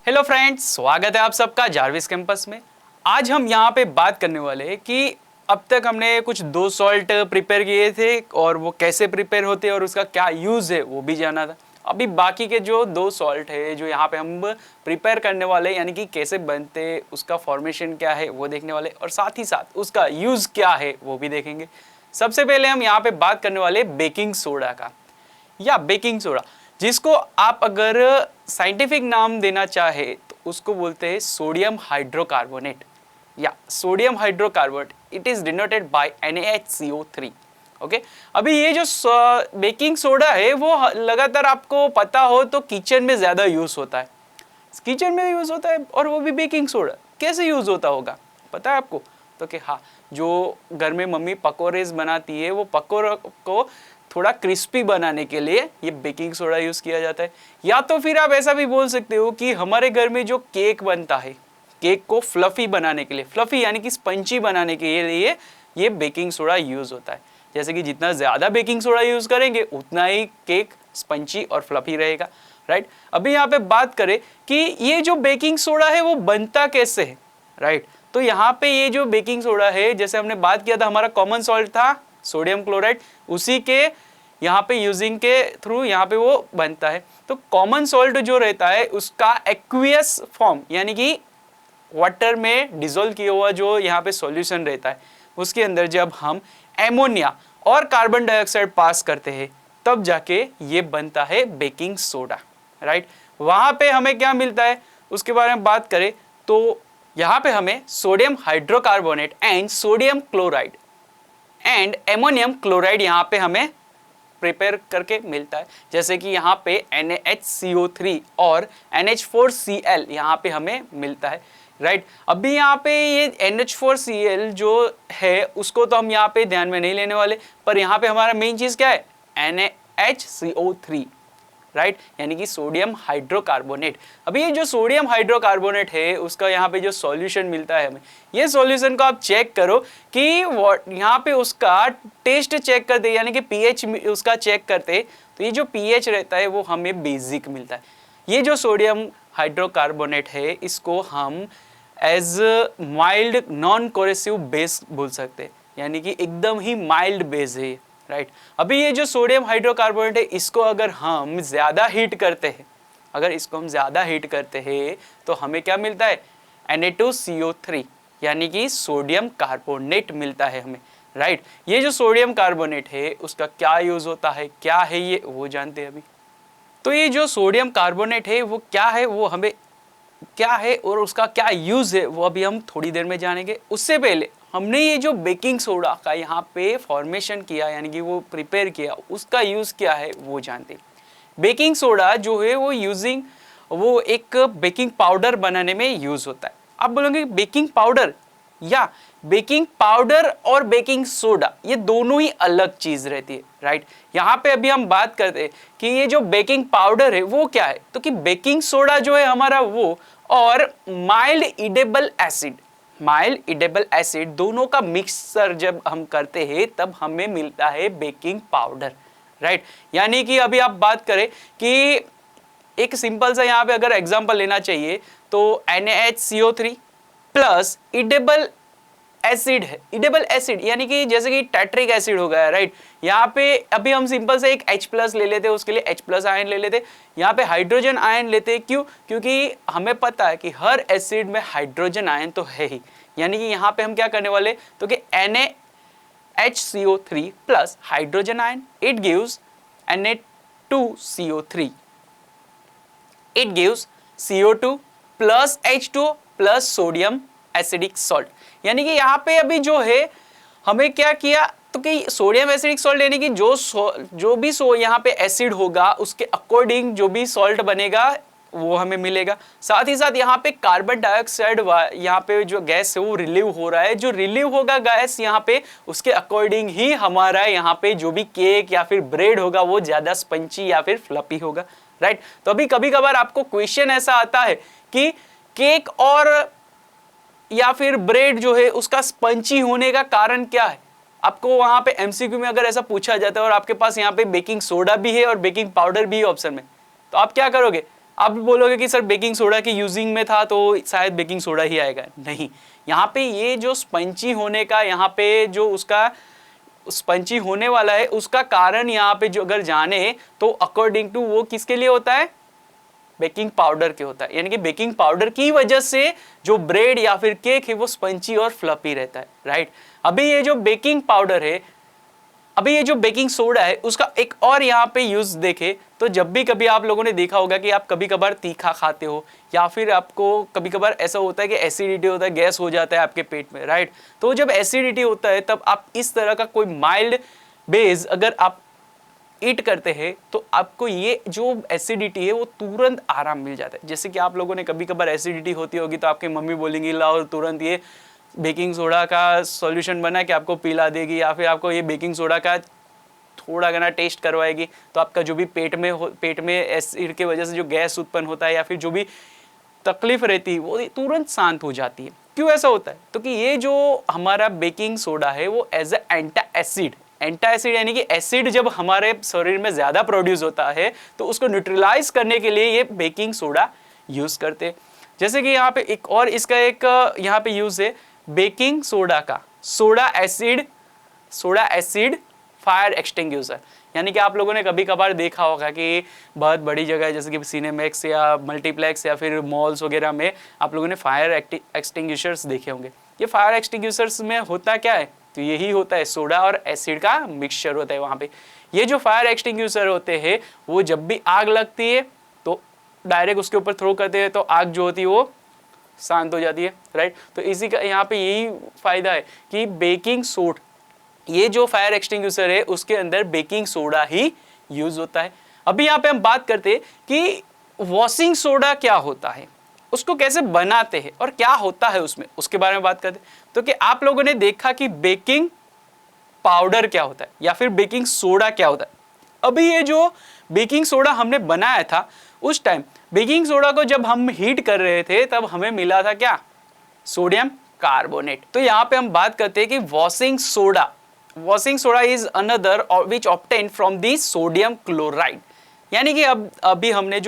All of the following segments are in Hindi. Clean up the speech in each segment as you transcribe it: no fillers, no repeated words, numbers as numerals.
हेलो फ्रेंड्स, स्वागत है आप सबका जारविस कैंपस में। आज हम यहाँ पे बात करने वाले हैं कि अब तक हमने कुछ दो सॉल्ट प्रिपेयर किए थे और वो कैसे प्रिपेयर होते हैं और उसका क्या यूज़ है वो भी जाना था। अभी बाकी के जो दो सॉल्ट है जो यहाँ पे हम प्रिपेयर करने वाले यानी कि कैसे बनते, उसका फॉर्मेशन क्या है वो देखने वाले और साथ ही साथ उसका यूज़ क्या है वो भी देखेंगे। सबसे पहले हम यहाँ पे बात करने वाले बेकिंग सोडा का, या बेकिंग सोडा, जिसको आप अगर साइंटिफिक नाम देना चाहे तो उसको बोलते हैं सोडियम हाइड्रोकार्बोनेट या sodium hydrocarbonate. It is denoted by NaHCO3। Okay, अभी ये जो बेकिंग सोडा है वो लगातार आपको पता हो तो किचन में ज़्यादा यूज़ होता है, किचन में यूज़ होता है और वो भी बेकिंग सोडा। कैसे यूज़ होता होगा पता है आपको? तो कि हाँ, जो घर में मम्मी पकौड़ेज बनाती है वो पकौड़ों को थोड़ा क्रिस्पी बनाने के लिए ये बेकिंग सोडा यूज़ किया जाता है। या तो फिर आप ऐसा भी बोल सकते हो कि हमारे घर में जो केक बनता है, केक को फ्लफी बनाने के लिए, फ्लफी यानी कि स्पंची बनाने के लिए ये बेकिंग सोडा यूज़ होता है। जैसे कि जितना ज़्यादा बेकिंग सोडा यूज़ करेंगे उतना ही केक स्पंची और फ्लफी रहेगा, राइट। अभी यहाँ पे बात करें कि ये जो बेकिंग सोडा है वो बनता कैसे है, राइट। तो यहाँ पे ये जो बेकिंग सोडा है, जैसे हमने बात किया था हमारा कॉमन सॉल्ट था सोडियम क्लोराइड, उसी के यहाँ पे यूजिंग के थ्रू यहाँ पे वो बनता है। तो कॉमन सॉल्ट जो रहता है उसका एक्वियस फॉर्म यानी कि वाटर में डिजोल्व किया हुआ जो यहाँ पे सॉल्यूशन रहता है, उसके अंदर जब हम एमोनिया और कार्बन डाइऑक्साइड पास करते हैं तब जाके ये बनता है बेकिंग सोडा, राइट। वहाँ पे हमें क्या मिलता है उसके बारे में बात करें तो यहाँ पे हमें sodium hydrocarbonate and sodium chloride and ammonium chloride यहाँ पे हमें प्रिपेयर करके मिलता है। जैसे कि यहाँ पे NaHCO3 और NH4Cl यहाँ पे हमें मिलता है, राइट। अभी यहाँ पे ये NH4Cl जो है उसको तो हम यहाँ पे ध्यान में नहीं लेने वाले, पर यहाँ पे हमारा मेन चीज़ क्या है, NaHCO3, राइट, यानी कि सोडियम हाइड्रोकार्बोनेट। अभी ये जो सोडियम हाइड्रोकार्बोनेट है उसका यहाँ पे जो सॉल्यूशन मिलता है हमें, ये सॉल्यूशन को आप चेक करो कि यहाँ पे उसका टेस्ट चेक करते यानी कि पीएच उसका चेक करते तो ये जो पीएच रहता है वो हमें बेसिक मिलता है। ये जो सोडियम हाइड्रोकार्बोनेट है इसको हम as mild non corrosive base बोल सकते हैं, यानी कि एकदम ही माइल्ड बेस है, राइट। अभी ये जो सोडियम हाइड्रोकार्बोनेट है इसको अगर हम ज़्यादा हीट करते हैं, अगर इसको हम ज़्यादा हीट करते हैं तो हमें क्या मिलता है, Na2CO3 यानी कि सोडियम कार्बोनेट मिलता है हमें, राइट। ये जो सोडियम कार्बोनेट है उसका क्या यूज़ होता है, क्या है ये वो जानते हैं अभी। तो ये जो सोडियम कार्बोनेट है वो क्या है, वो हमें क्या है और उसका क्या यूज़ है वो अभी हम थोड़ी देर में जानेंगे। उससे पहले हमने ये जो बेकिंग सोडा का यहाँ पे फॉर्मेशन किया यानी कि वो प्रिपेयर किया, उसका यूज़ क्या है वो जानते हैं। बेकिंग सोडा जो है वो एक बेकिंग पाउडर बनाने में यूज़ होता है। आप बोलोगे बेकिंग पाउडर, या बेकिंग पाउडर और बेकिंग सोडा ये दोनों ही अलग चीज़ रहती है, राइट। यहाँ पे अभी हम बात करते हैं कि ये जो बेकिंग पाउडर है वो क्या है, तो कि बेकिंग सोडा जो है हमारा वो और माइल्ड इडेबल एसिड दोनों का मिक्सचर जब हम करते हैं तब हमें मिलता है बेकिंग पाउडर, राइट। यानी कि अभी आप बात करें कि एक सिंपल सा यहाँ पे अगर एग्जांपल लेना चाहिए तो NaHCO3 प्लस इडेबल एसिड है, इडेबल एसिड यानी कि जैसे कि टैट्रिक एसिड हो गया, राइट। यहाँ पे अभी हम सिंपल से एक H+ ले लेते हैं, उसके लिए H+ आयन ले लेते, यहाँ पे हाइड्रोजन आयन लेते। क्यों? क्योंकि हमें पता है कि हर एसिड में हाइड्रोजन आयन तो है ही, यानी कि यहाँ पे हम क्या करने वाले तो कि NaHCO3 plus hydrogen ion, it gives Na2CO3, it gives CO2 plus H2O plus sodium acidic salt. यानी कि यहाँ पे अभी जो है हमें क्या किया तो कि सोडियम एसिडिक सॉल्ट यानी कि जो भी यहाँ पे एसिड होगा उसके अकॉर्डिंग जो भी सॉल्ट बनेगा वो हमें मिलेगा। साथ ही साथ यहाँ पे कार्बन डाइऑक्साइड यहाँ पे जो गैस है वो रिलीव हो रहा है, जो रिलीव होगा गैस यहाँ पे उसके अकॉर्डिंग ही हमारा यहाँ पे जो भी केक या फिर ब्रेड होगा वो ज़्यादा स्पंची या फिर फ्लफी होगा, राइट। तो अभी कभी कभार आपको क्वेश्चन ऐसा आता है कि केक और या फिर ब्रेड जो है उसका स्पंची होने का कारण क्या है। आपको वहां पे एमसीक्यू में अगर ऐसा पूछा जाता है और आपके पास यहाँ पे बेकिंग सोडा भी है और बेकिंग पाउडर भी है ऑप्शन में, तो आप क्या करोगे, आप बोलोगे कि सर बेकिंग सोडा की यूजिंग में था तो शायद बेकिंग सोडा ही आएगा, नहीं। यहाँ पे ये जो स्पंची होने का, यहाँ पे जो उसका स्पंची होने वाला है उसका कारण यहाँ पे जो अगर जाने तो अकॉर्डिंग टू वो किसके लिए होता है, बेकिंग पाउडर के होता है। यानी कि बेकिंग पाउडर की वजह से जो ब्रेड या फिर केक है वो स्पंची और फ्लफी रहता है, राइट। अभी ये जो बेकिंग पाउडर है, अभी ये जो बेकिंग सोडा है उसका एक और यहाँ पे यूज देखे तो जब भी कभी आप लोगों ने देखा होगा कि आप कभी कभार तीखा खाते हो या फिर आपको कभी कभार ऐसा होता है कि एसिडिटी होता है, गैस हो जाता है आपके पेट में, राइट। तो जब एसिडिटी होता है तब आप इस तरह का कोई माइल्ड बेस अगर आप ईट करते हैं तो आपको ये जो एसिडिटी है वो तुरंत आराम मिल जाता है। जैसे कि आप लोगों ने कभी कभार एसिडिटी होती होगी तो आपकी मम्मी बोलेंगी लाओ तुरंत ये बेकिंग सोडा का सॉल्यूशन बना के आपको पिला देगी, या फिर आपको ये बेकिंग सोडा का थोड़ा घना टेस्ट करवाएगी, तो आपका जो भी पेट में एसिड की वजह से जो गैस उत्पन्न होता है या फिर जो भी तकलीफ रहती है वो तुरंत शांत हो जाती है। क्यों ऐसा होता है? तो कि ये जो हमारा बेकिंग सोडा है वो एज ए एंटा एसिड यानी कि एसिड जब हमारे शरीर में ज्यादा प्रोड्यूस होता है तो उसको न्यूट्रलाइज करने के लिए ये बेकिंग सोडा यूज करते हैं। जैसे कि यहाँ पे एक और इसका एक यहाँ पे यूज है बेकिंग सोडा का, सोडा एसिड फायर एक्सटिंग्विशर। यानी कि आप लोगों ने कभी कभार देखा होगा कि बहुत बड़ी जगह जैसे कि सिनेमैक्स या मल्टीप्लेक्स या फिर मॉल्स वगैरह में आप लोगों ने फायर एक्सटिंग्विशर्स देखे होंगे। ये फायर एक्सटिंग्विशर्स में होता क्या है? तो यही होता है, सोडा और एसिड का मिक्सचर होता है वहाँ पे। ये जो फायर एक्सटिंग्विशर होते हैं वो जब भी आग लगती है तो डायरेक्ट उसके ऊपर थ्रो करते हैं तो आग जो होती है वो शांत हो जाती है, राइट। तो इसी का यहाँ पे यही फायदा है कि बेकिंग सोडा, ये जो फायर एक्सटिंग्विशर है उसके अंदर बेकिंग सोडा ही यूज होता है। अभी यहाँ पे हम बात करते हैं कि वॉशिंग सोडा क्या होता है, उसको कैसे बनाते हैं और क्या होता है उसमें, उसके बारे में बात करते हैं। तो कि आप लोगों ने देखा कि बेकिंग पाउडर क्या होता है या फिर बेकिंग सोडा क्या होता है। अभी ये जो बेकिंग सोडा हमने बनाया था उस टाइम बेकिंग सोडा को जब हम हीट कर रहे थे तब हमें मिला था क्या? Sodium carbonate. तो यहाँ पे हम बात करते हैं कि washing soda is another which obtain from the sodium chloride. यानी कि अभी हमने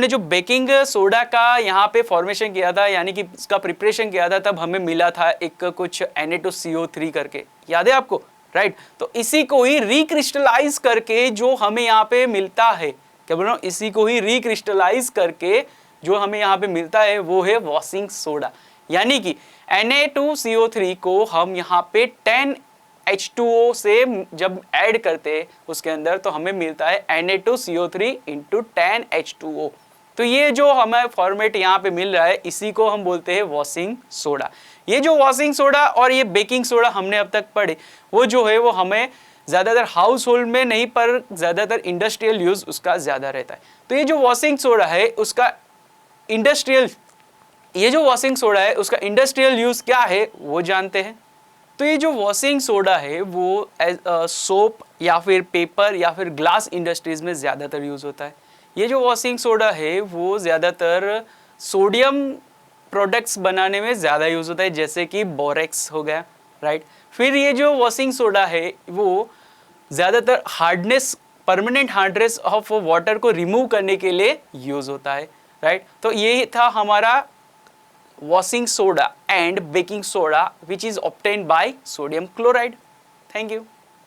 जो बेकिंग सोडा का यहाँ पे फॉर्मेशन किया था, यानी कि इसका प्रिपरेशन किया था, तब हमें मिला था एक कुछ Na2CO3 करके, याद है आपको, राइट। तो इसी को ही रिक्रिस्टलाइज करके जो हमें यहाँ पे मिलता है, क्या बोल रहा हूँ, इसी को ही रिक्रिस्टलाइज करके जो हमें यहाँ पे मिलता है वो है वॉशिंग सोडा। यानी कि Na2CO3 को हम यहाँ पे 10H2O से जब ऐड करते हैं उसके अंदर तो हमें मिलता है Na2CO3 × 10H2O। तो ये जो हमें फॉर्मेट यहाँ पे मिल रहा है इसी को हम बोलते हैं वॉशिंग सोडा। ये जो वॉशिंग सोडा और ये बेकिंग सोडा हमने अब तक पढ़े वो जो है वो हमें ज़्यादातर हाउस होल्ड में नहीं पर ज़्यादातर इंडस्ट्रियल यूज़ उसका ज़्यादा रहता है। तो ये जो वॉशिंग सोडा है उसका इंडस्ट्रियल यूज़ क्या है वो जानते हैं। तो ये जो वॉशिंग सोडा है वो सोप या फिर पेपर या फिर ग्लास इंडस्ट्रीज में ज़्यादातर यूज़ होता है। ये जो वॉशिंग सोडा है वो ज़्यादातर सोडियम प्रोडक्ट्स बनाने में ज़्यादा यूज़ होता है, जैसे कि बोरेक्स हो गया, राइट। फिर ये जो वॉशिंग सोडा है वो ज़्यादातर परमानेंट हार्डनेस ऑफ वाटर को रिमूव करने के लिए यूज़ होता है, राइट। तो ये था हमारा washing soda and baking soda which is obtained by sodium chloride. Thank you.